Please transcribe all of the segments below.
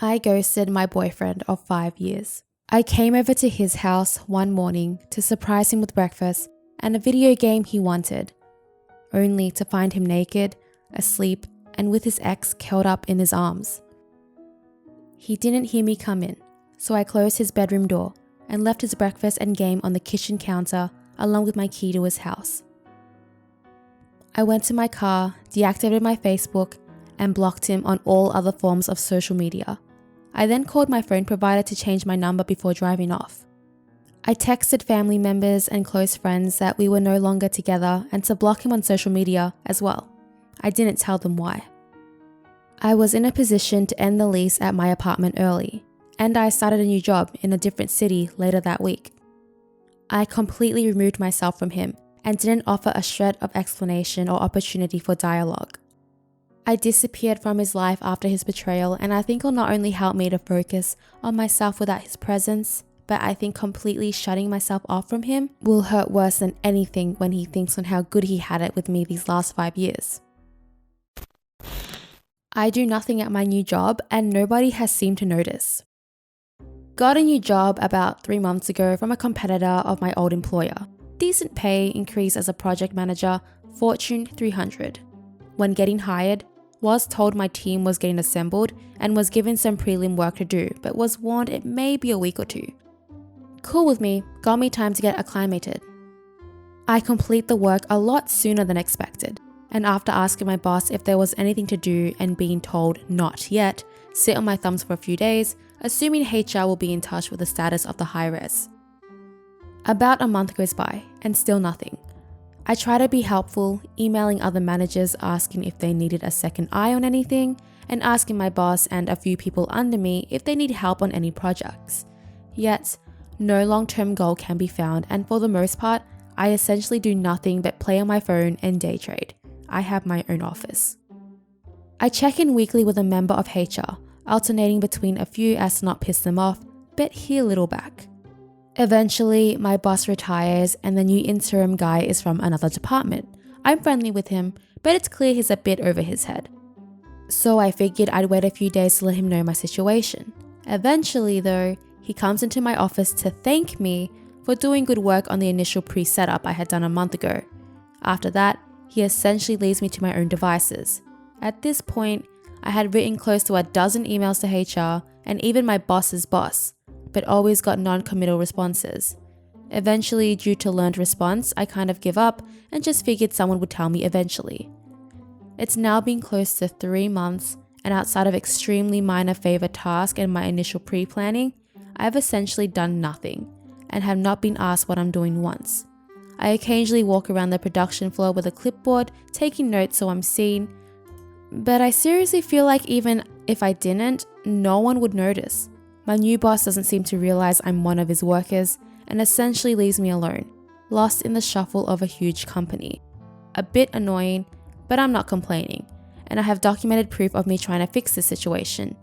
I ghosted my boyfriend of 5 years. I came over to his house one morning to surprise him with breakfast and a video game he wanted, only to find him naked, asleep, and with his ex curled up in his arms. He didn't hear me come in, so I closed his bedroom door and left his breakfast and game on the kitchen counter along with my key to his house. I went to my car, deactivated my Facebook, and blocked him on all other forms of social media. I then called my phone provider to change my number before driving off. I texted family members and close friends that we were no longer together and to block him on social media as well. I didn't tell them why. I was in a position to end the lease at my apartment early, and I started a new job in a different city later that week. I completely removed myself from him and didn't offer a shred of explanation or opportunity for dialogue. I disappeared from his life after his betrayal, and I think will not only help me to focus on myself without his presence, but I think completely shutting myself off from him will hurt worse than anything when he thinks on how good he had it with me these last 5 years. I do nothing at my new job and nobody has seemed to notice. Got a new job about 3 months ago from a competitor of my old employer. Decent pay increase as a project manager, Fortune 300. When getting hired, was told my team was getting assembled and was given some prelim work to do, but was warned it may be a week or two. Cool with me, got me time to get acclimated. I complete the work a lot sooner than expected, and after asking my boss if there was anything to do and being told not yet, sit on my thumbs for a few days, assuming HR will be in touch with the status of the high res. About a month goes by and still nothing. I try to be helpful, emailing other managers asking if they needed a second eye on anything, and asking my boss and a few people under me if they need help on any projects. Yet, no long-term goal can be found, and for the most part, I essentially do nothing but play on my phone and day trade. I have my own office. I check in weekly with a member of HR, alternating between a few as to not piss them off, but hear little back. Eventually, my boss retires and the new interim guy is from another department. I'm friendly with him, but it's clear he's a bit over his head. So I figured I'd wait a few days to let him know my situation. Eventually though, he comes into my office to thank me for doing good work on the initial pre-setup I had done a month ago. After that, he essentially leaves me to my own devices. At this point, I had written close to a dozen emails to HR and even my boss's boss, but always got non-committal responses. Eventually, due to learned response, I kind of give up and just figured someone would tell me eventually. It's now been close to 3 months, and outside of extremely minor favor tasks and my initial pre-planning, I have essentially done nothing and have not been asked what I'm doing once. I occasionally walk around the production floor with a clipboard, taking notes so I'm seen, but I seriously feel like even if I didn't, no one would notice. My new boss doesn't seem to realize I'm one of his workers and essentially leaves me alone, lost in the shuffle of a huge company. A bit annoying, but I'm not complaining, and I have documented proof of me trying to fix the situation.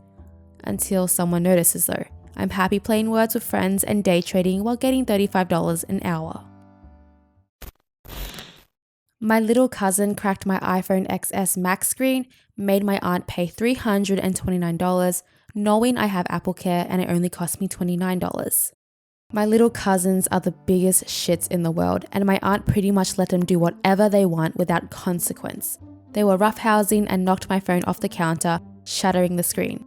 Until someone notices though, I'm happy playing words with friends and day trading while getting $35 an hour. My little cousin cracked my iPhone XS Max screen, made my aunt pay $329, knowing I have Apple Care and it only cost me $29. My little cousins are the biggest shits in the world, and my aunt pretty much let them do whatever they want without consequence. They were roughhousing and knocked my phone off the counter, shattering the screen.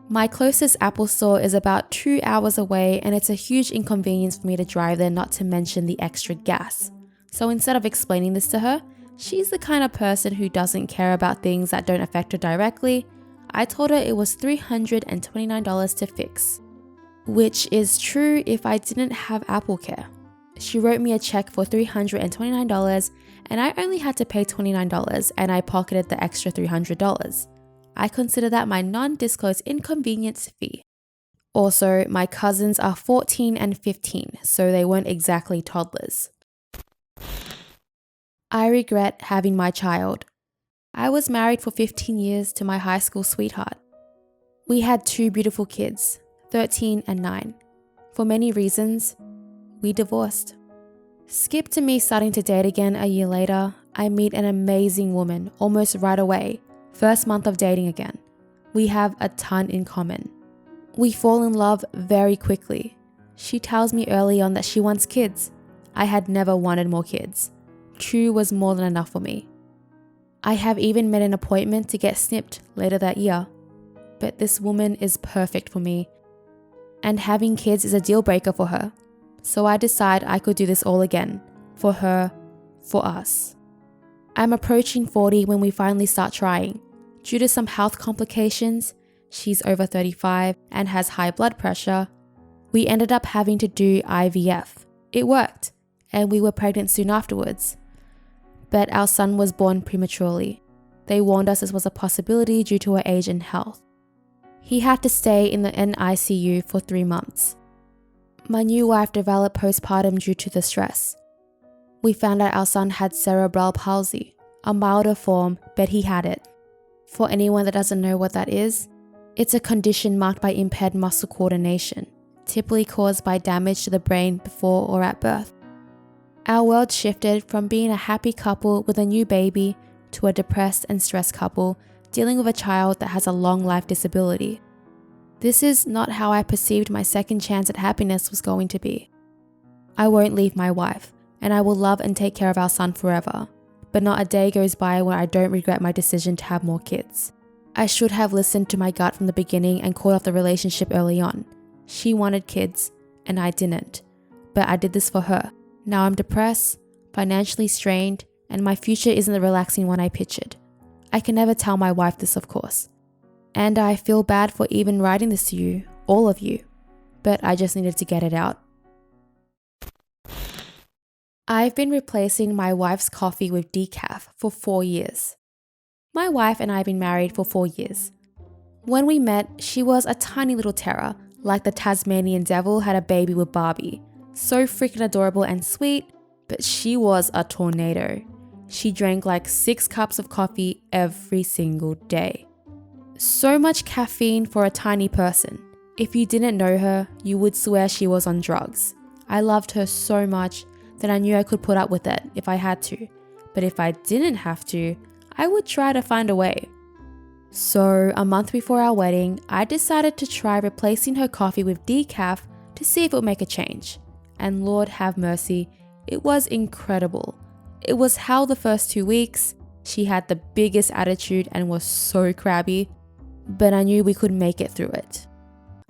My closest Apple store is about 2 hours away, and it's a huge inconvenience for me to drive there, not to mention the extra gas. So instead of explaining this to her, she's the kind of person who doesn't care about things that don't affect her directly. I told her it was $329 to fix, which is true if I didn't have Apple Care. She wrote me a check for $329 and I only had to pay $29, and I pocketed the extra $300. I consider that my non-disclosed inconvenience fee. Also, my cousins are 14 and 15, so they weren't exactly toddlers. I regret having my child. I was married for 15 years to my high school sweetheart. We had 2 beautiful kids, 13 and 9. For many reasons, we divorced. Skip to me starting to date again a year later. I meet an amazing woman almost right away, first month of dating again. We have a ton in common. We fall in love very quickly. She tells me early on that she wants kids. I had never wanted more kids. 2 was more than enough for me. I have even made an appointment to get snipped later that year. But this woman is perfect for me. And having kids is a deal breaker for her. So I decide I could do this all again. For her, for us. I'm approaching 40 when we finally start trying. Due to some health complications, she's over 35 and has high blood pressure, we ended up having to do IVF. It worked, and we were pregnant soon afterwards. But our son was born prematurely. They warned us this was a possibility due to her age and health. He had to stay in the NICU for 3 months. My new wife developed postpartum due to the stress. We found out our son had cerebral palsy, a milder form, but he had it. For anyone that doesn't know what that is, it's a condition marked by impaired muscle coordination, typically caused by damage to the brain before or at birth. Our world shifted from being a happy couple with a new baby to a depressed and stressed couple dealing with a child that has a long life disability. This is not how I perceived my second chance at happiness was going to be. I won't leave my wife, and I will love and take care of our son forever, but not a day goes by where I don't regret my decision to have more kids. I should have listened to my gut from the beginning and called off the relationship early on. She wanted kids, and I didn't, but I did this for her. Now I'm depressed, financially strained, and my future isn't the relaxing one I pictured. I can never tell my wife this, of course. And I feel bad for even writing this to you, all of you, but I just needed to get it out. I've been replacing my wife's coffee with decaf for 4 years. My wife and I have been married for 4 years. When we met, she was a tiny little terror, like the Tasmanian devil had a baby with Barbie. So freaking adorable and sweet, but she was a tornado. She drank like 6 cups of coffee every single day. So much caffeine for a tiny person. If you didn't know her, you would swear she was on drugs. I loved her so much that I knew I could put up with it if I had to. But if I didn't have to, I would try to find a way. So a month before our wedding, I decided to try replacing her coffee with decaf to see if it would make a change. And Lord have mercy, it was incredible. It was hell the first 2 weeks. She had the biggest attitude and was so crabby, but I knew we could make it through it.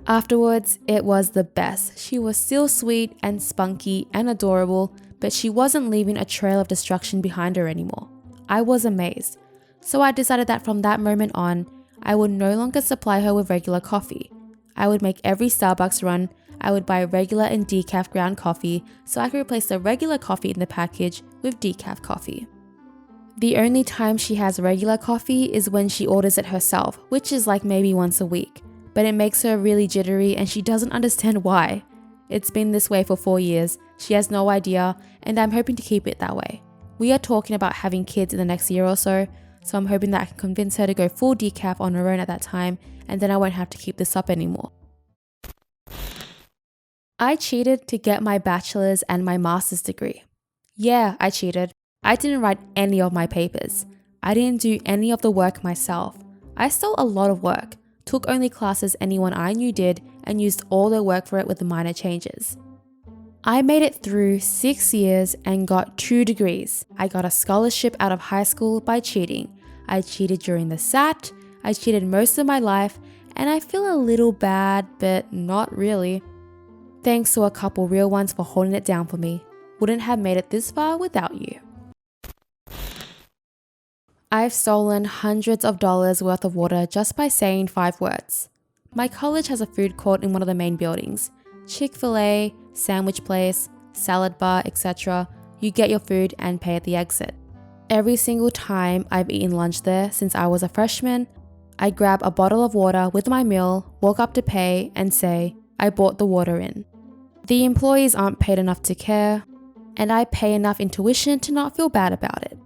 Afterwards, it was the best. She was still sweet and spunky and adorable, but she wasn't leaving a trail of destruction behind her anymore. I was amazed. So I decided that from that moment on, I would no longer supply her with regular coffee. I would make every Starbucks run. I would buy regular and decaf ground coffee so I could replace the regular coffee in the package with decaf coffee. The only time she has regular coffee is when she orders it herself, which is like maybe once a week. But it makes her really jittery and she doesn't understand why. It's been this way for 4 years, she has no idea, and I'm hoping to keep it that way. We are talking about having kids in the next year or so I'm hoping that I can convince her to go full decaf on her own at that time, and then I won't have to keep this up anymore. I cheated to get my bachelor's and my master's degree. Yeah, I cheated. I didn't write any of my papers. I didn't do any of the work myself. I stole a lot of work, took only classes anyone I knew did, and used all their work for it with the minor changes. I made it through 6 years and got 2 degrees. I got a scholarship out of high school by cheating. I cheated during the SAT, I cheated most of my life, and I feel a little bad, but not really. Thanks to a couple real ones for holding it down for me. Wouldn't have made it this far without you. I've stolen hundreds of dollars worth of water just by saying 5 words. My college has a food court in one of the main buildings. Chick-fil-A, sandwich place, salad bar, etc. You get your food and pay at the exit. Every single time I've eaten lunch there since I was a freshman, I grab a bottle of water with my meal, walk up to pay, and say, I bought the water in. The employees aren't paid enough to care, and I pay enough in tuition to not feel bad about it.